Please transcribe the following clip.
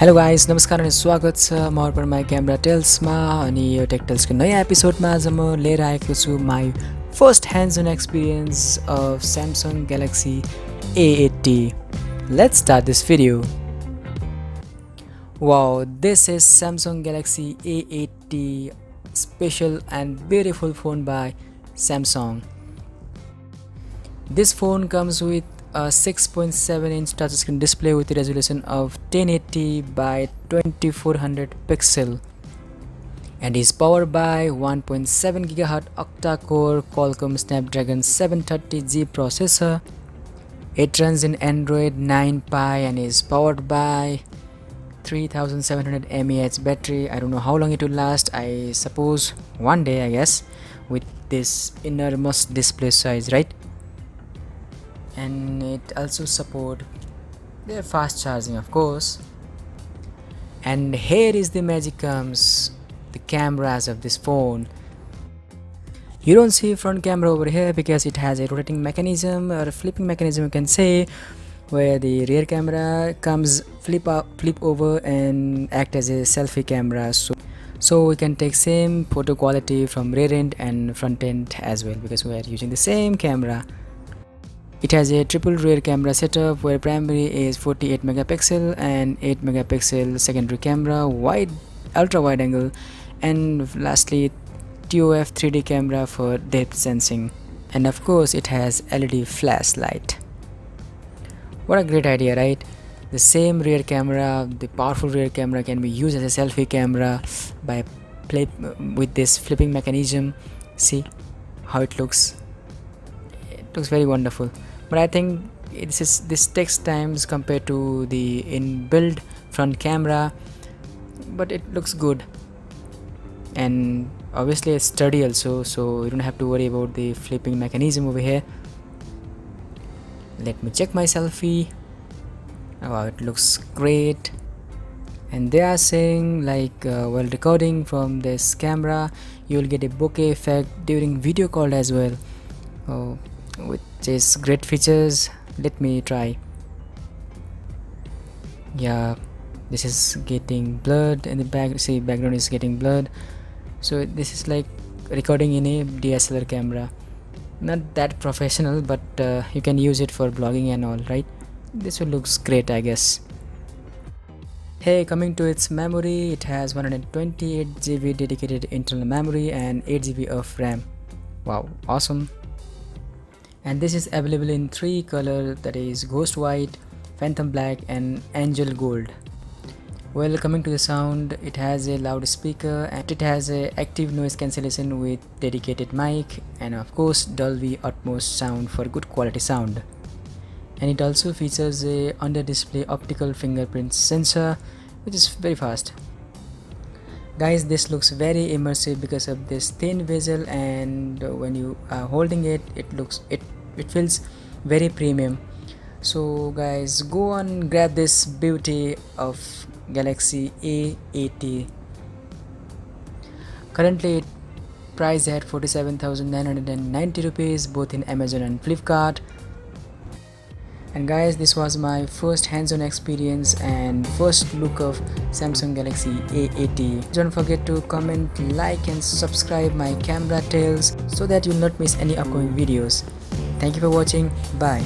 Hello guys, नमस्कार अनि स्वागत छ म अर्पण माई क्यामेरा टेल्समा। अनि यो टेक टेल्सको नयाँ एपिसोडमा आज म लिएर आएको छु my first hands on experience of Samsung Galaxy A80. Let's start this video. Wow, this is Samsung Galaxy A80, special and beautiful phone by Samsung. This phone comes with a 6.7-inch touchscreen display with a resolution of 1080 by 2400 pixel and is powered by 1.7 GHz octa-core Qualcomm Snapdragon 730G processor. It runs in Android 9 Pie and is powered by 3700 mAh battery. I don't know how long it will last. I suppose one day, I guess, with this enormous display size, right? And it also support their fast charging, of course. And here is the magic comes, the cameras of this phone. You don't see front camera over here because it has a rotating mechanism or a flipping mechanism, you can say, where the rear camera comes flip over and act as a selfie camera, so we can take same photo quality from rear end and front end as well, because we are using the same camera. It has a triple rear camera setup where primary is 48 megapixel and 8 megapixel secondary camera, ultra wide angle, and lastly TOF 3D camera for depth sensing. And of course it has LED flashlight. What a great idea, right? The same rear camera, the powerful rear camera, can be used as a selfie camera by with this flipping mechanism. See how it looks. It looks very wonderful. But I think this takes times compared to the inbuilt front camera, but it looks good, and obviously it's sturdy also, so you don't have to worry about the flipping mechanism over here. Let me check my selfie. Wow, it looks great. And they are saying like while recording from this camera you will get a bokeh effect during video call as well. Which is great features. Let me try. Yeah, this is getting blurred in the back. See, background is getting blurred, so this is like recording in a DSLR camera. Not that professional, but you can use it for vlogging and all, right? This will looks great, I guess. Hey, coming to its memory, it has 128 GB dedicated internal memory and 8 GB of RAM. Wow, awesome. And this is available in 3 color, that is ghost white, phantom black, and angel gold. Well, coming to the sound, it has a loudspeaker and it has a active noise cancellation with dedicated mic, and of course Dolby Atmos sound for good quality sound. And it also features a under display optical fingerprint sensor, which is very fast. Guys, this looks very immersive because of this thin bezel, and when you are holding it, it feels very premium. So guys, go on, grab this beauty of Galaxy A80. Currently it priced at 47,990 rupees both in Amazon and Flipkart. And guys, this was my first hands-on experience and first look of Samsung Galaxy A80. Don't forget to comment, like, and subscribe my camera tales so that you'll not miss any upcoming videos. Thank you for watching. Bye.